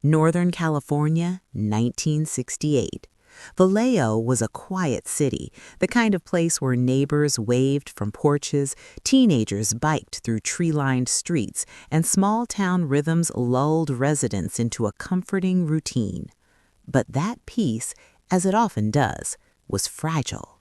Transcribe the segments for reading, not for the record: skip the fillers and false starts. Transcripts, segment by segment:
Northern California, 1968. Vallejo was a quiet city, the kind of place where neighbors waved from porches, teenagers biked through tree-lined streets, and small-town rhythms lulled residents into a comforting routine. But that peace, as it often does, was fragile.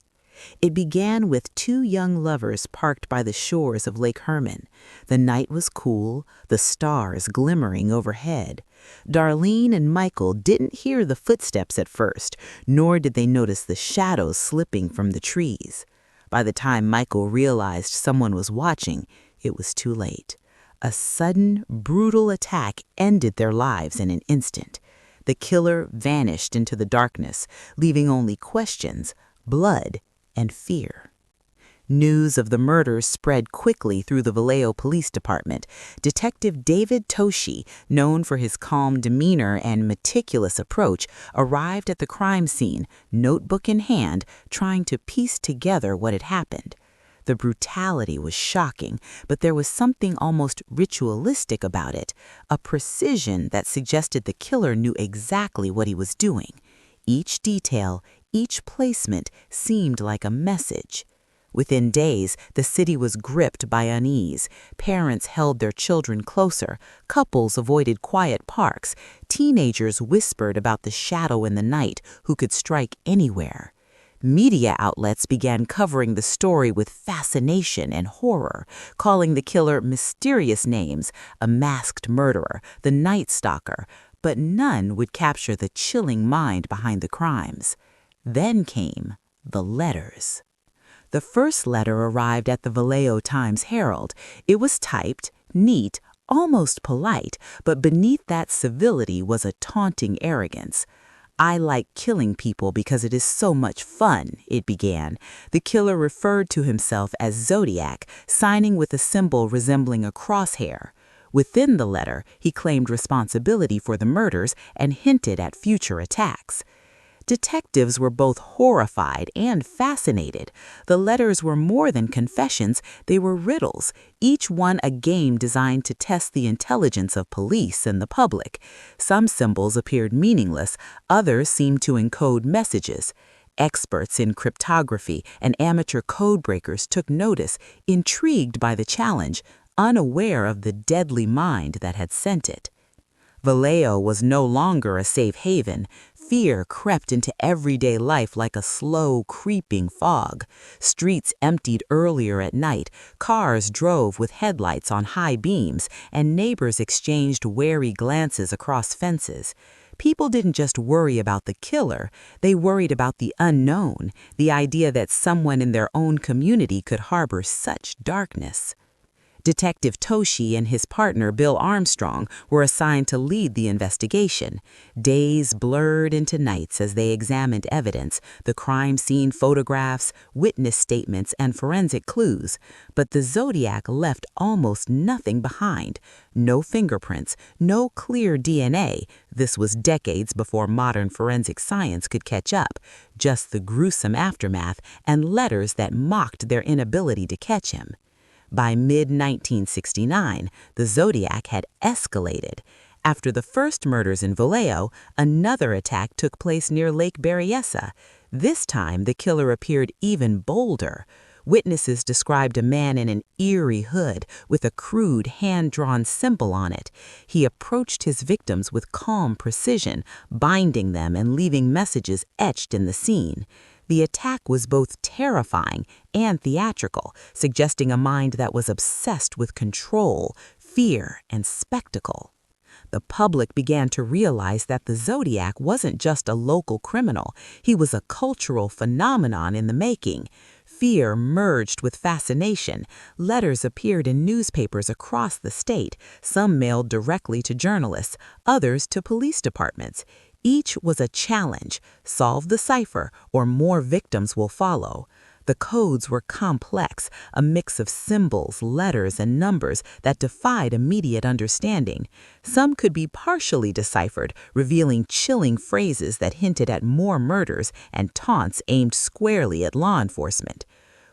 It began with two young lovers parked by the shores of Lake Herman. The night was cool, the stars glimmering overhead. Darlene and Michael didn't hear the footsteps at first, nor did they notice the shadows slipping from the trees. By the time Michael realized someone was watching, it was too late. A sudden, brutal attack ended their lives in an instant. The killer vanished into the darkness, leaving only questions, blood, and fear. News of the murders spread quickly through the Vallejo Police Department. Detective David Toshi, known for his calm demeanor and meticulous approach, arrived at the crime scene, notebook in hand, trying to piece together what had happened. The brutality was shocking, but there was something almost ritualistic about it, a precision that suggested the killer knew exactly what he was doing. Each detail, each placement seemed like a message. Within days, the city was gripped by unease. Parents held their children closer, couples avoided quiet parks, teenagers whispered about the shadow in the night who could strike anywhere. Media outlets began covering the story with fascination and horror, calling the killer mysterious names, a masked murderer, the Night Stalker, but none would capture the chilling mind behind the crimes. Then came the letters. The first letter arrived at the Vallejo Times-Herald. It was typed, neat, almost polite, but beneath that civility was a taunting arrogance. "I like killing people because it is so much fun," it began. The killer referred to himself as Zodiac, signing with a symbol resembling a crosshair. Within the letter, he claimed responsibility for the murders and hinted at future attacks. Detectives were both horrified and fascinated. The letters were more than confessions, they were riddles, each one a game designed to test the intelligence of police and the public. Some symbols appeared meaningless, others seemed to encode messages. Experts in cryptography and amateur codebreakers took notice, intrigued by the challenge, unaware of the deadly mind that had sent it. Vallejo was no longer a safe haven. Fear crept into everyday life like a slow, creeping fog. Streets emptied earlier at night, cars drove with headlights on high beams, and neighbors exchanged wary glances across fences. People didn't just worry about the killer, they worried about the unknown, the idea that someone in their own community could harbor such darkness. Detective Toshi and his partner Bill Armstrong were assigned to lead the investigation. Days blurred into nights as they examined evidence, the crime scene photographs, witness statements, and forensic clues. But the Zodiac left almost nothing behind. No fingerprints, no clear DNA. This was decades before modern forensic science could catch up. Just the gruesome aftermath and letters that mocked their inability to catch him. By mid-1969, the Zodiac had escalated. After the first murders in Vallejo, another attack took place near Lake Berryessa. This time, the killer appeared even bolder. Witnesses described a man in an eerie hood with a crude hand-drawn symbol on it. He approached his victims with calm precision, binding them and leaving messages etched in the scene. The attack was both terrifying and theatrical, suggesting a mind that was obsessed with control, fear, and spectacle. The public began to realize that the Zodiac wasn't just a local criminal, he was a cultural phenomenon in the making. Fear merged with fascination. Letters appeared in newspapers across the state, some mailed directly to journalists, others to police departments. Each was a challenge: solve the cipher or more victims will follow. The codes were complex, a mix of symbols, letters, and numbers that defied immediate understanding. Some could be partially deciphered, revealing chilling phrases that hinted at more murders and taunts aimed squarely at law enforcement.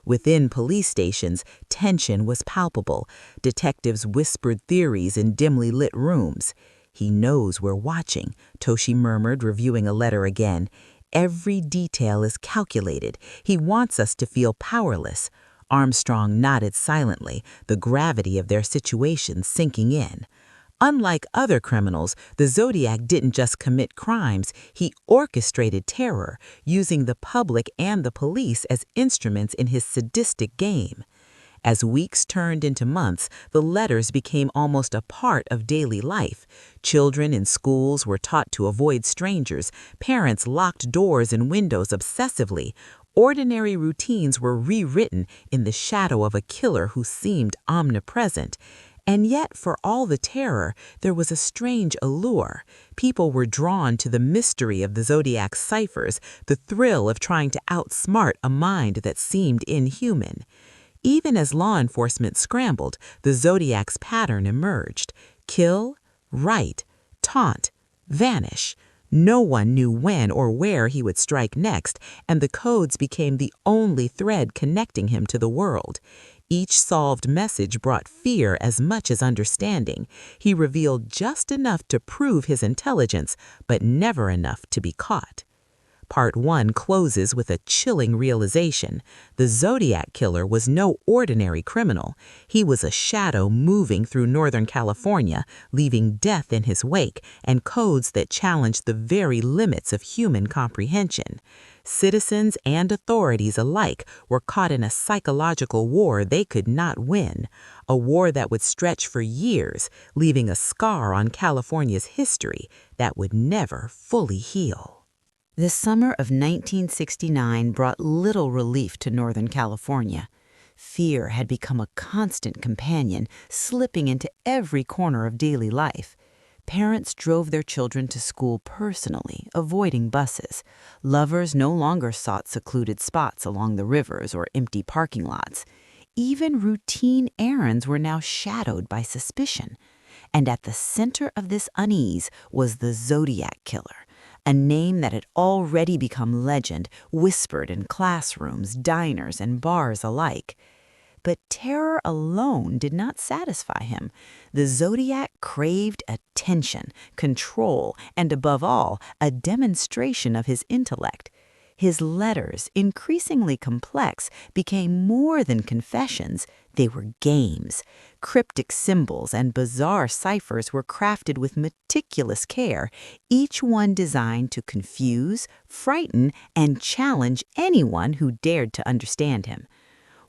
Within police stations, tension was palpable. Detectives whispered theories in dimly lit rooms. "He knows we're watching," Toshi murmured, reviewing a letter again. "Every detail is calculated. He wants us to feel powerless." Armstrong nodded silently, the gravity of their situation sinking in. Unlike other criminals, the Zodiac didn't just commit crimes, he orchestrated terror, using the public and the police as instruments in his sadistic game. As weeks turned into months, the letters became almost a part of daily life. Children in schools were taught to avoid strangers, parents locked doors and windows obsessively. Ordinary routines were rewritten in the shadow of a killer who seemed omnipresent. And yet, for all the terror, there was a strange allure. People were drawn to the mystery of the Zodiac's ciphers, the thrill of trying to outsmart a mind that seemed inhuman. Even as law enforcement scrambled, the Zodiac's pattern emerged. Kill, write, taunt, vanish. No one knew when or where he would strike next, and the codes became the only thread connecting him to the world. Each solved message brought fear as much as understanding. He revealed just enough to prove his intelligence, but never enough to be caught. Part 1 closes with a chilling realization. The Zodiac killer was no ordinary criminal. He was a shadow moving through Northern California, leaving death in his wake and codes that challenged the very limits of human comprehension. Citizens and authorities alike were caught in a psychological war they could not win, a war that would stretch for years, leaving a scar on California's history that would never fully heal. The summer of 1969 brought little relief to Northern California. Fear had become a constant companion, slipping into every corner of daily life. Parents drove their children to school personally, avoiding buses. Lovers no longer sought secluded spots along the rivers or empty parking lots. Even routine errands were now shadowed by suspicion. And at the center of this unease was the Zodiac killer, a name that had already become legend, whispered in classrooms, diners, and bars alike. But terror alone did not satisfy him. The Zodiac craved attention, control, and above all, a demonstration of his intellect. His letters, increasingly complex, became more than confessions. They were games. Cryptic symbols and bizarre ciphers were crafted with meticulous care, each one designed to confuse, frighten, and challenge anyone who dared to understand him.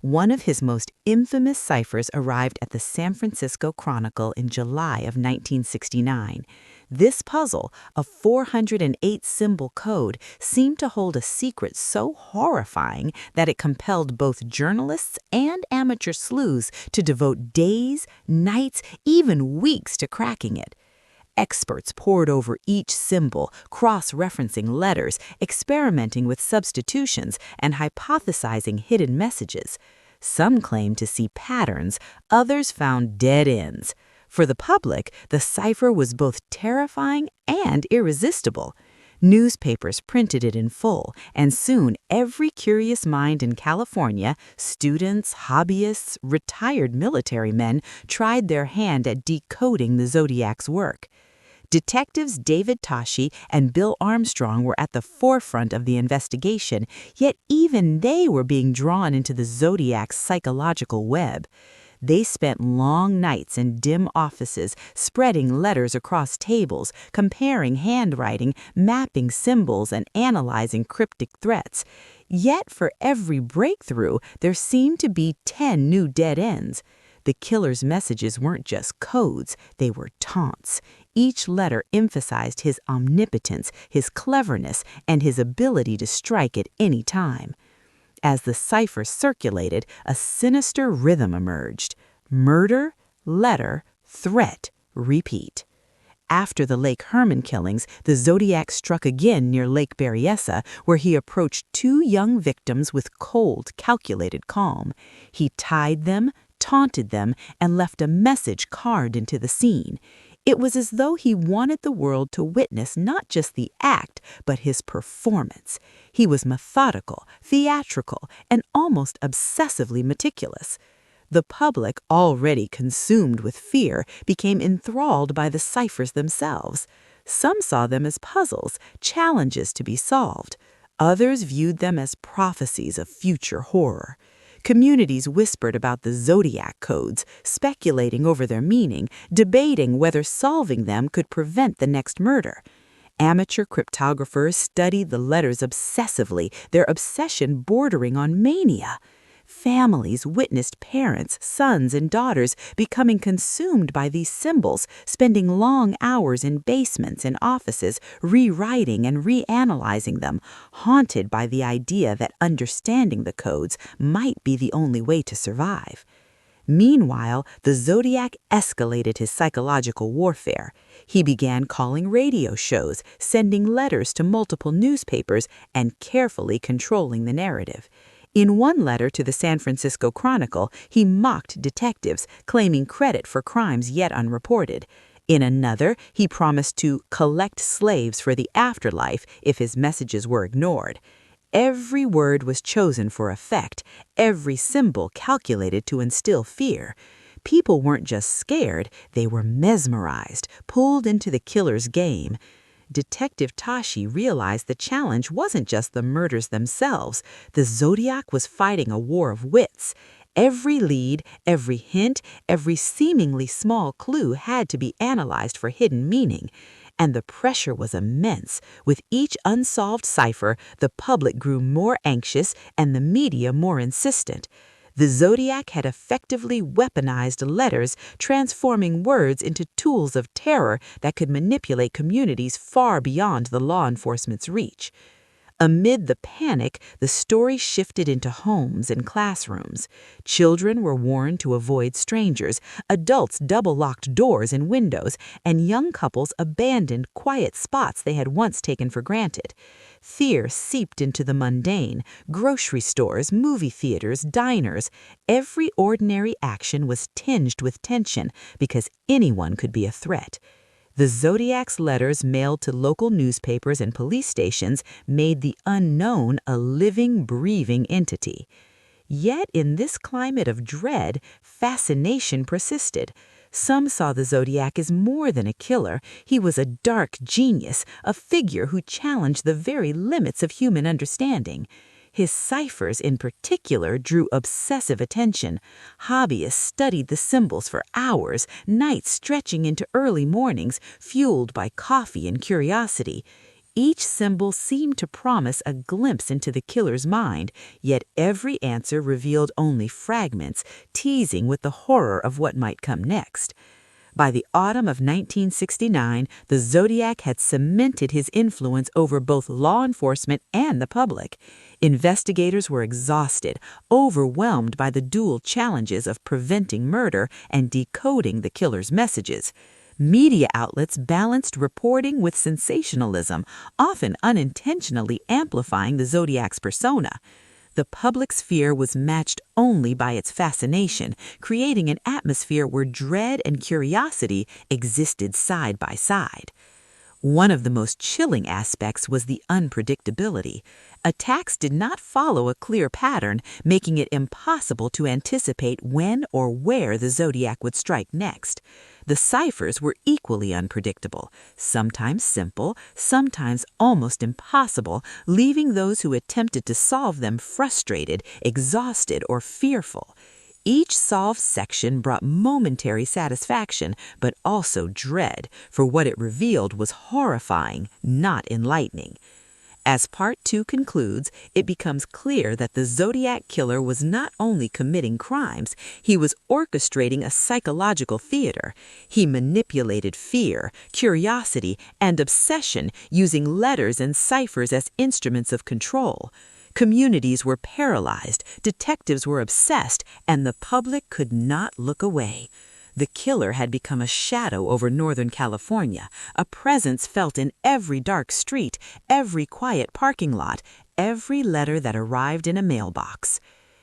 One of his most infamous ciphers arrived at the San Francisco Chronicle in July of 1969. This puzzle, a 408-symbol code, seemed to hold a secret so horrifying that it compelled both journalists and amateur sleuths to devote days, nights, even weeks to cracking it. Experts pored over each symbol, cross-referencing letters, experimenting with substitutions, and hypothesizing hidden messages. Some claimed to see patterns, others found dead ends. For the public, the cipher was both terrifying and irresistible. Newspapers printed it in full, and soon every curious mind in California, students, hobbyists, retired military men, tried their hand at decoding the Zodiac's work. Detectives David Toschi and Bill Armstrong were at the forefront of the investigation, yet even they were being drawn into the Zodiac's psychological web. They spent long nights in dim offices, spreading letters across tables, comparing handwriting, mapping symbols, and analyzing cryptic threats. Yet for every breakthrough, there seemed to be 10 new dead ends. The killer's messages weren't just codes, they were taunts. Each letter emphasized his omnipotence, his cleverness, and his ability to strike at any time. As the cipher circulated, a sinister rhythm emerged. Murder, letter, threat, repeat. After the Lake Herman killings, the Zodiac struck again near Lake Berryessa, where he approached 2 young victims with cold, calculated calm. He tied them, taunted them, and left a message carved into the scene. It was as though he wanted the world to witness not just the act, but his performance. He was methodical, theatrical, and almost obsessively meticulous. The public, already consumed with fear, became enthralled by the ciphers themselves. Some saw them as puzzles, challenges to be solved. Others viewed them as prophecies of future horror. Communities whispered about the Zodiac codes, speculating over their meaning, debating whether solving them could prevent the next murder. Amateur cryptographers studied the letters obsessively, their obsession bordering on mania. Families witnessed parents, sons, and daughters becoming consumed by these symbols, spending long hours in basements and offices, rewriting and reanalyzing them, haunted by the idea that understanding the codes might be the only way to survive. Meanwhile, the Zodiac escalated his psychological warfare. He began calling radio shows, sending letters to multiple newspapers, and carefully controlling the narrative. In one letter to the San Francisco Chronicle, he mocked detectives, claiming credit for crimes yet unreported. In another, he promised to collect slaves for the afterlife if his messages were ignored. Every word was chosen for effect, every symbol calculated to instill fear. People weren't just scared, they were mesmerized, pulled into the killer's game. Detective Tashi realized the challenge wasn't just the murders themselves. The Zodiac was fighting a war of wits. Every lead, every hint, every seemingly small clue had to be analyzed for hidden meaning. And the pressure was immense. With each unsolved cipher, the public grew more anxious and the media more insistent. The Zodiac had effectively weaponized letters, transforming words into tools of terror that could manipulate communities far beyond the law enforcement's reach. Amid the panic, the story shifted into homes and classrooms. Children were warned to avoid strangers, adults double-locked doors and windows, and young couples abandoned quiet spots they had once taken for granted. Fear seeped into the mundane: grocery stores, movie theaters, diners. Every ordinary action was tinged with tension because anyone could be a threat. The Zodiac's letters mailed to local newspapers and police stations made the unknown a living, breathing entity. Yet in this climate of dread, fascination persisted. Some saw the Zodiac as more than a killer. He was a dark genius, a figure who challenged the very limits of human understanding. His ciphers, in particular, drew obsessive attention. Hobbyists studied the symbols for hours, nights stretching into early mornings, fueled by coffee and curiosity. Each symbol seemed to promise a glimpse into the killer's mind, yet every answer revealed only fragments, teasing with the horror of what might come next. By the autumn of 1969, the Zodiac had cemented his influence over both law enforcement and the public. Investigators were exhausted, overwhelmed by the dual challenges of preventing murder and decoding the killer's messages. Media outlets balanced reporting with sensationalism, often unintentionally amplifying the Zodiac's persona. The public's fear was matched only by its fascination, creating an atmosphere where dread and curiosity existed side by side. One of the most chilling aspects was the unpredictability. Attacks did not follow a clear pattern, making it impossible to anticipate when or where the Zodiac would strike next. The ciphers were equally unpredictable, sometimes simple, sometimes almost impossible, leaving those who attempted to solve them frustrated, exhausted, or fearful. Each solved section brought momentary satisfaction, but also dread, for what it revealed was horrifying, not enlightening. As Part 2 concludes, it becomes clear that the Zodiac killer was not only committing crimes, he was orchestrating a psychological theater. He manipulated fear, curiosity, and obsession, using letters and ciphers as instruments of control. Communities were paralyzed, detectives were obsessed, and the public could not look away. The killer had become a shadow over Northern California, a presence felt in every dark street, every quiet parking lot, every letter that arrived in a mailbox.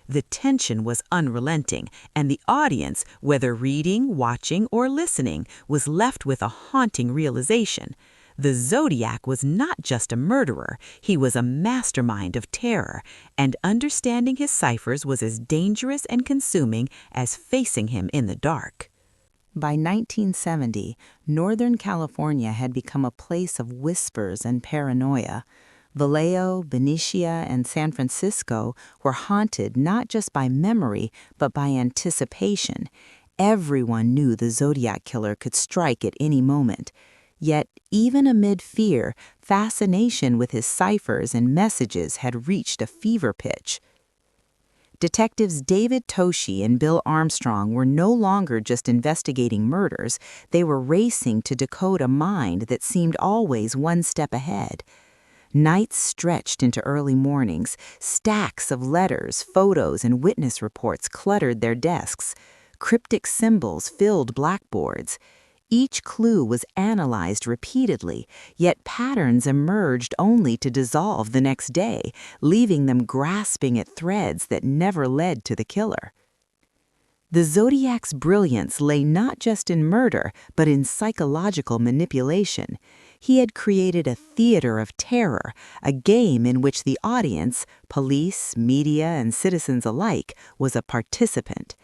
The tension was unrelenting, and the audience, whether reading, watching, or listening, was left with a haunting realization. The Zodiac was not just a murderer, he was a mastermind of terror, and understanding his ciphers was as dangerous and consuming as facing him in the dark. By 1970, Northern California had become a place of whispers and paranoia. Vallejo, Benicia, and San Francisco were haunted not just by memory, but by anticipation. Everyone knew the Zodiac killer could strike at any moment. Yet, even amid fear, fascination with his ciphers and messages had reached a fever pitch. Detectives David Toschi and Bill Armstrong were no longer just investigating murders, they were racing to decode a mind that seemed always one step ahead. Nights stretched into early mornings, stacks of letters, photos, and witness reports cluttered their desks. Cryptic symbols filled blackboards. Each clue was analyzed repeatedly, yet patterns emerged only to dissolve the next day, leaving them grasping at threads that never led to the killer. The Zodiac's brilliance lay not just in murder, but in psychological manipulation. He had created a theater of terror, a game in which the audience, police, media, and citizens alike, was a participant.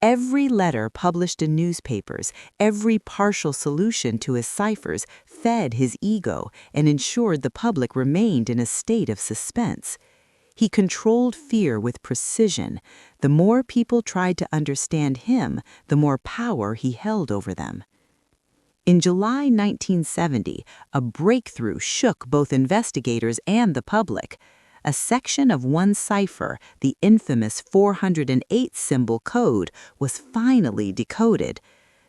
Every letter published in newspapers, every partial solution to his ciphers fed his ego and ensured the public remained in a state of suspense. He controlled fear with precision. The more people tried to understand him, the more power he held over them. In July 1970, a breakthrough shook both investigators and the public. A section of one cipher, the infamous 408 symbol code, was finally decoded.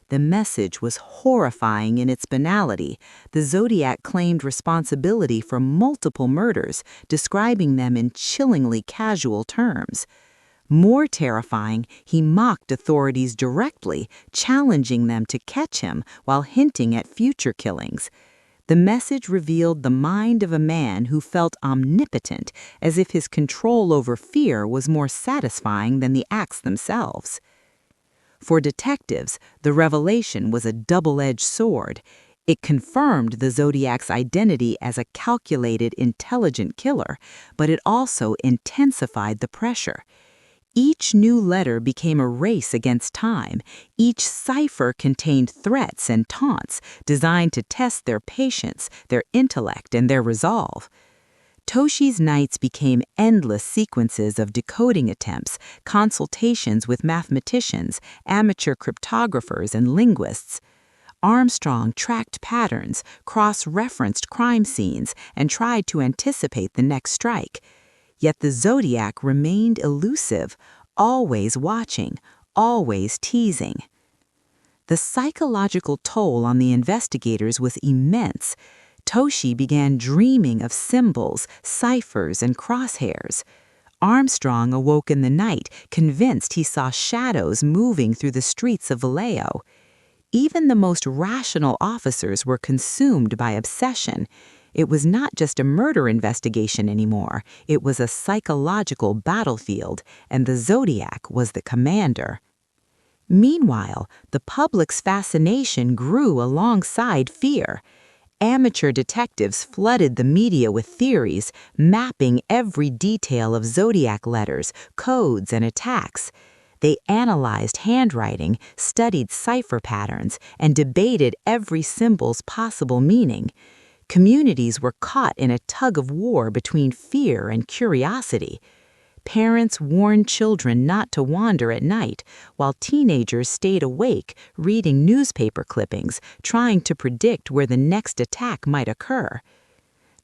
The message was horrifying in its banality. The Zodiac claimed responsibility for multiple murders, describing them in chillingly casual terms. More terrifying, he mocked authorities directly, challenging them to catch him while hinting at future killings. The message revealed the mind of a man who felt omnipotent, as if his control over fear was more satisfying than the acts themselves. For detectives, the revelation was a double-edged sword. It confirmed the Zodiac's identity as a calculated, intelligent killer, but it also intensified the pressure. Each new letter became a race against time. Each cipher contained threats and taunts designed to test their patience, their intellect, and their resolve. Toschi's nights became endless sequences of decoding attempts, consultations with mathematicians, amateur cryptographers, and linguists. Armstrong tracked patterns, cross-referenced crime scenes, and tried to anticipate the next strike. Yet the Zodiac remained elusive, always watching, always teasing. The psychological toll on the investigators was immense. Toschi began dreaming of symbols, ciphers, and crosshairs. Armstrong awoke in the night, convinced he saw shadows moving through the streets of Vallejo. Even the most rational officers were consumed by obsession. It was not just a murder investigation anymore, it was a psychological battlefield, and the Zodiac was the commander. Meanwhile, the public's fascination grew alongside fear. Amateur detectives flooded the media with theories, mapping every detail of Zodiac letters, codes, and attacks. They analyzed handwriting, studied cipher patterns, and debated every symbol's possible meaning. Communities were caught in a tug-of-war between fear and curiosity. Parents warned children not to wander at night, while teenagers stayed awake, reading newspaper clippings, trying to predict where the next attack might occur.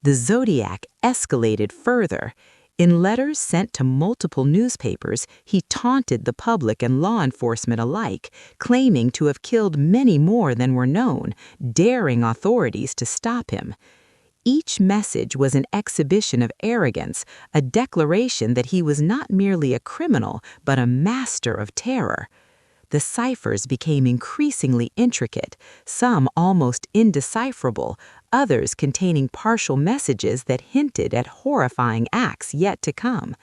The Zodiac escalated further. In letters sent to multiple newspapers, he taunted the public and law enforcement alike, claiming to have killed many more than were known, daring authorities to stop him. Each message was an exhibition of arrogance, a declaration that he was not merely a criminal, but a master of terror. The ciphers became increasingly intricate, some almost indecipherable, others containing partial messages that hinted at horrifying acts yet to come.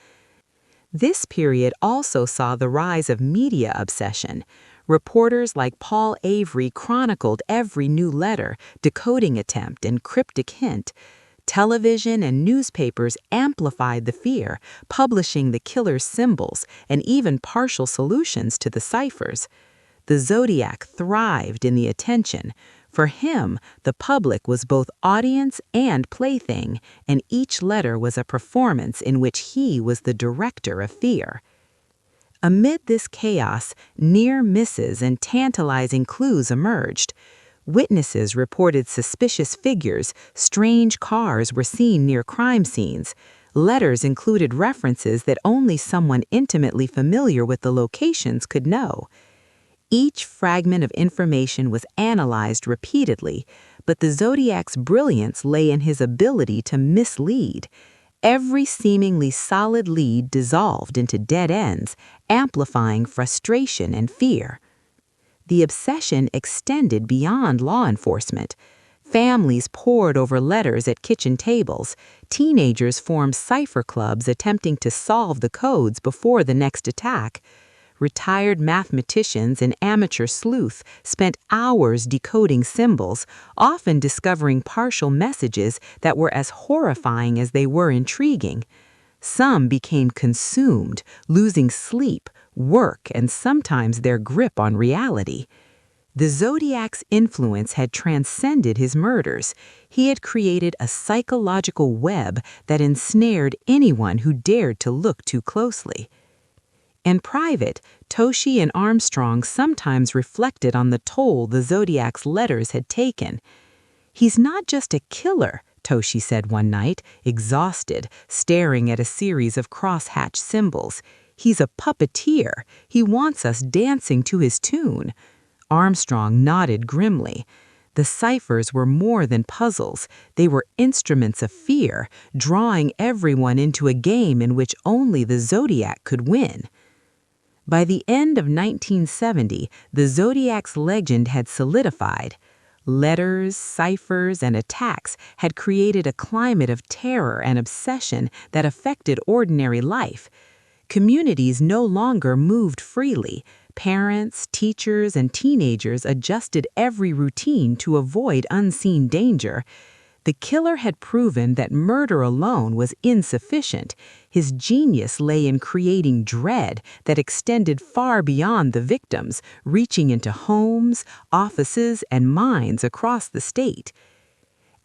This period also saw the rise of media obsession. Reporters like Paul Avery chronicled every new letter, decoding attempt, and cryptic hint. Television and newspapers amplified the fear, publishing the killer's symbols and even partial solutions to the ciphers. The Zodiac thrived in the attention. For him, the public was both audience and plaything, and each letter was a performance in which he was the director of fear. Amid this chaos, near misses and tantalizing clues emerged. Witnesses reported suspicious figures, strange cars were seen near crime scenes. Letters included references that only someone intimately familiar with the locations could know. Each fragment of information was analyzed repeatedly, but the Zodiac's brilliance lay in his ability to mislead. Every seemingly solid lead dissolved into dead ends, amplifying frustration and fear. The obsession extended beyond law enforcement. Families pored over letters at kitchen tables. Teenagers formed cipher clubs attempting to solve the codes before the next attack. Retired mathematicians and amateur sleuths spent hours decoding symbols, often discovering partial messages that were as horrifying as they were intriguing. Some became consumed, losing sleep, work, and sometimes their grip on reality. The Zodiac's influence had transcended his murders. He had created a psychological web that ensnared anyone who dared to look too closely. In private, Toshi and Armstrong sometimes reflected on the toll the Zodiac's letters had taken. "He's not just a killer," Toshi said one night, exhausted, staring at a series of crosshatch symbols. "He's a puppeteer. He wants us dancing to his tune." Armstrong nodded grimly. The ciphers were more than puzzles. They were instruments of fear, drawing everyone into a game in which only the Zodiac could win. By the end of 1970, the Zodiac's legend had solidified. Letters, ciphers, and attacks had created a climate of terror and obsession that affected ordinary life. Communities no longer moved freely. Parents, teachers, and teenagers adjusted every routine to avoid unseen danger. The killer had proven that murder alone was insufficient. His genius lay in creating dread that extended far beyond the victims, reaching into homes, offices, and minds across the state.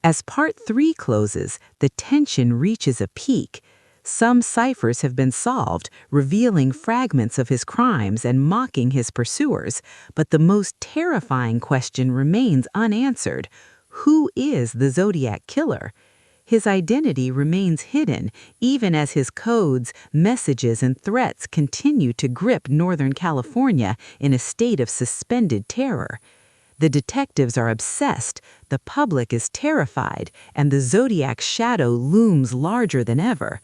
As Part 3 closes, the tension reaches a peak. Some ciphers have been solved, revealing fragments of his crimes and mocking his pursuers, but the most terrifying question remains unanswered. Who is the Zodiac killer? His identity remains hidden, even as his codes, messages, and threats continue to grip Northern California in a state of suspended terror. The detectives are obsessed, the public is terrified, and the Zodiac's shadow looms larger than ever.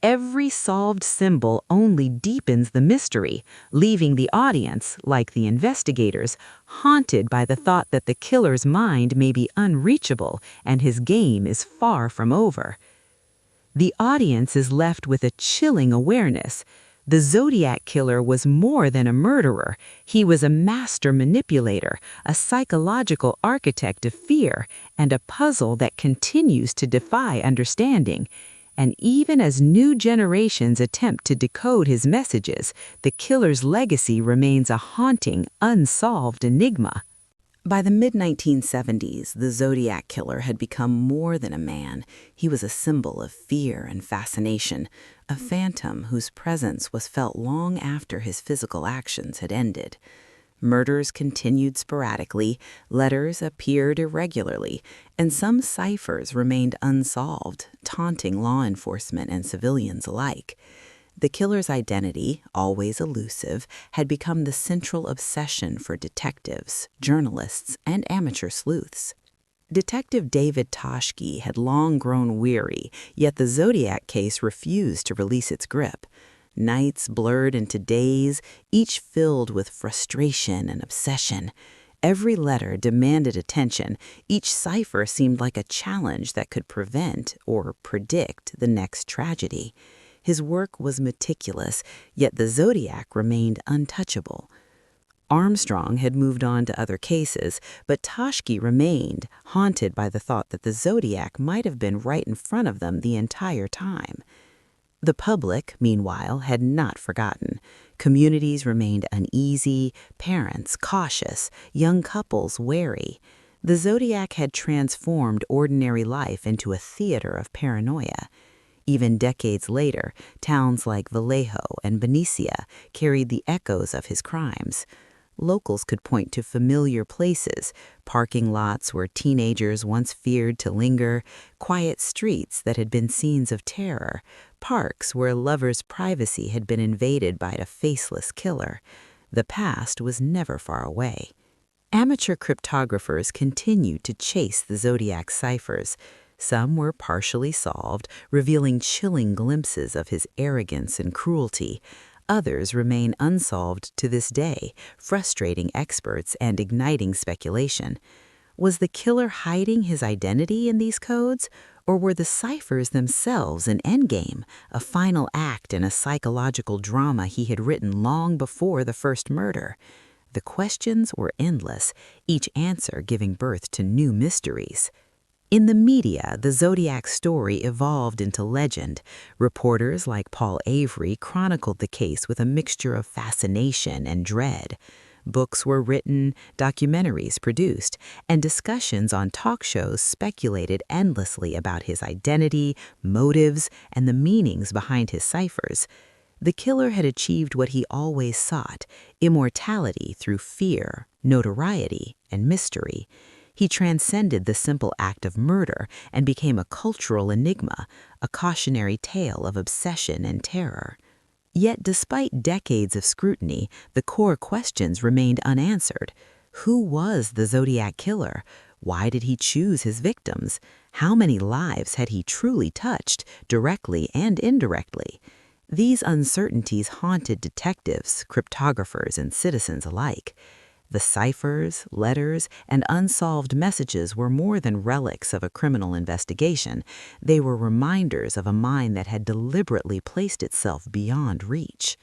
Every solved symbol only deepens the mystery, leaving the audience, like the investigators, haunted by the thought that the killer's mind may be unreachable and his game is far from over. The audience is left with a chilling awareness. The Zodiac killer was more than a murderer. He was a master manipulator, a psychological architect of fear, and a puzzle that continues to defy understanding. And even as new generations attempt to decode his messages, the killer's legacy remains a haunting, unsolved enigma. By the mid-1970s, the Zodiac killer had become more than a man. He was a symbol of fear and fascination, a phantom whose presence was felt long after his physical actions had ended. Murders continued sporadically, letters appeared irregularly, and some ciphers remained unsolved, taunting law enforcement and civilians alike. The killer's identity, always elusive, had become the central obsession for detectives, journalists, and amateur sleuths. Detective David Toshke had long grown weary, yet the Zodiac case refused to release its grip. Nights blurred into days, each filled with frustration and obsession. Every letter demanded attention. Each cipher seemed like a challenge that could prevent or predict the next tragedy. His work was meticulous, yet the Zodiac remained untouchable. Armstrong had moved on to other cases, but Toshki remained, haunted by the thought that the Zodiac might have been right in front of them the entire time. The public, meanwhile, had not forgotten. Communities remained uneasy, parents cautious, young couples wary. The Zodiac had transformed ordinary life into a theater of paranoia. Even decades later, towns like Vallejo and Benicia carried the echoes of his crimes. Locals could point to familiar places, parking lots where teenagers once feared to linger, quiet streets that had been scenes of terror, parks where lovers' privacy had been invaded by a faceless killer. The past was never far away. Amateur cryptographers continued to chase the Zodiac ciphers. Some were partially solved, revealing chilling glimpses of his arrogance and cruelty. Others remain unsolved to this day, frustrating experts and igniting speculation. Was the killer hiding his identity in these codes, or were the ciphers themselves an endgame, a final act in a psychological drama he had written long before the first murder? The questions were endless, each answer giving birth to new mysteries. In the media, the Zodiac story evolved into legend. Reporters like Paul Avery chronicled the case with a mixture of fascination and dread. Books were written, documentaries produced, and discussions on talk shows speculated endlessly about his identity, motives, and the meanings behind his ciphers. The killer had achieved what he always sought: immortality through fear, notoriety, and mystery. He transcended the simple act of murder and became a cultural enigma, a cautionary tale of obsession and terror. Yet despite decades of scrutiny, the core questions remained unanswered. Who was the Zodiac killer? Why did he choose his victims? How many lives had he truly touched, directly and indirectly? These uncertainties haunted detectives, cryptographers, and citizens alike. The ciphers, letters, and unsolved messages were more than relics of a criminal investigation. They were reminders of a mind that had deliberately placed itself beyond reach.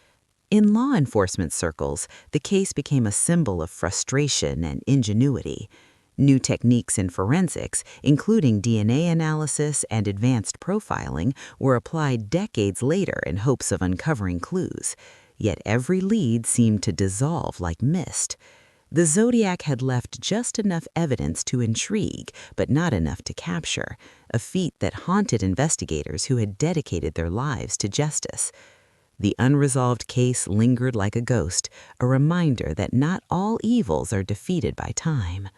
In law enforcement circles, the case became a symbol of frustration and ingenuity. New techniques in forensics, including DNA analysis and advanced profiling, were applied decades later in hopes of uncovering clues. Yet every lead seemed to dissolve like mist. The Zodiac had left just enough evidence to intrigue, but not enough to capture, a feat that haunted investigators who had dedicated their lives to justice. The unresolved case lingered like a ghost, a reminder that not all evils are defeated by time.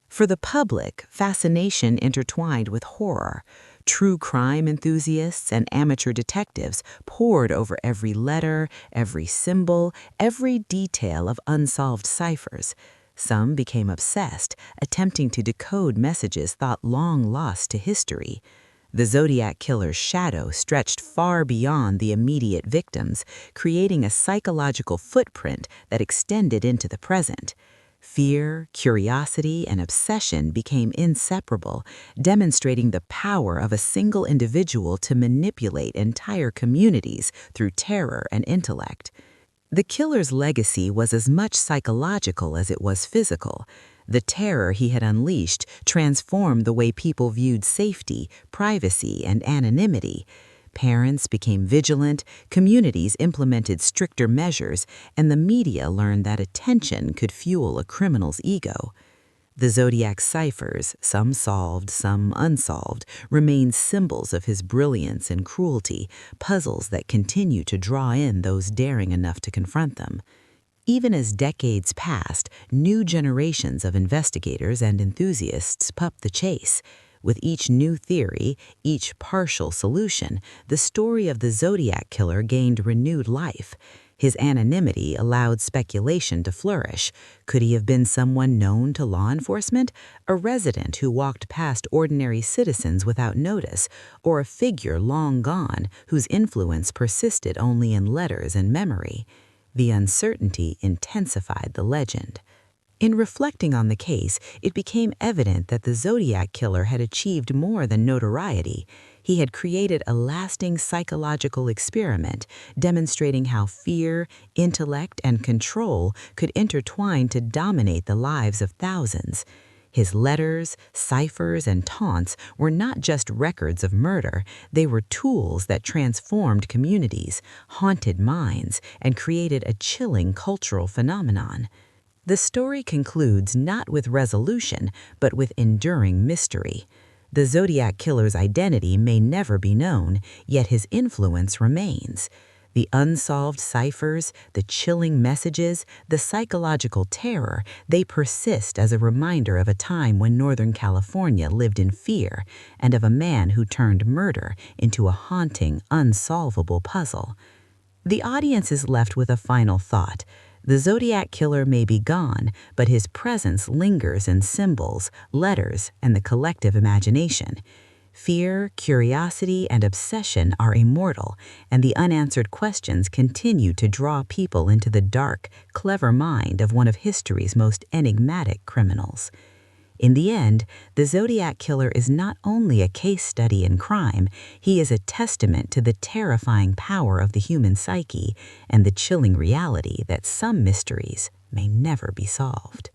For the public, fascination intertwined with horror. True crime enthusiasts and amateur detectives pored over every letter, every symbol, every detail of unsolved ciphers. Some became obsessed, attempting to decode messages thought long lost to history. The Zodiac killer's shadow stretched far beyond the immediate victims, creating a psychological footprint that extended into the present. Fear, curiosity, and obsession became inseparable, demonstrating the power of a single individual to manipulate entire communities through terror and intellect. The killer's legacy was as much psychological as it was physical. The terror he had unleashed transformed the way people viewed safety, privacy, and anonymity. Parents became vigilant, communities implemented stricter measures, and the media learned that attention could fuel a criminal's ego. The Zodiac ciphers, some solved, some unsolved, remained symbols of his brilliance and cruelty, puzzles that continue to draw in those daring enough to confront them. Even as decades passed, new generations of investigators and enthusiasts pumped the chase. With each new theory, each partial solution, the story of the Zodiac killer gained renewed life. His anonymity allowed speculation to flourish. Could he have been someone known to law enforcement, a resident who walked past ordinary citizens without notice, or a figure long gone whose influence persisted only in letters and memory? The uncertainty intensified the legend. In reflecting on the case, it became evident that the Zodiac killer had achieved more than notoriety. He had created a lasting psychological experiment, demonstrating how fear, intellect, and control could intertwine to dominate the lives of thousands. His letters, ciphers, and taunts were not just records of murder, they were tools that transformed communities, haunted minds, and created a chilling cultural phenomenon. The story concludes not with resolution, but with enduring mystery. The Zodiac killer's identity may never be known, yet his influence remains. The unsolved ciphers, the chilling messages, the psychological terror, they persist as a reminder of a time when Northern California lived in fear and of a man who turned murder into a haunting, unsolvable puzzle. The audience is left with a final thought. The Zodiac killer may be gone, but his presence lingers in symbols, letters, and the collective imagination. Fear, curiosity, and obsession are immortal, and the unanswered questions continue to draw people into the dark, clever mind of one of history's most enigmatic criminals. In the end, the Zodiac killer is not only a case study in crime, he is a testament to the terrifying power of the human psyche and the chilling reality that some mysteries may never be solved.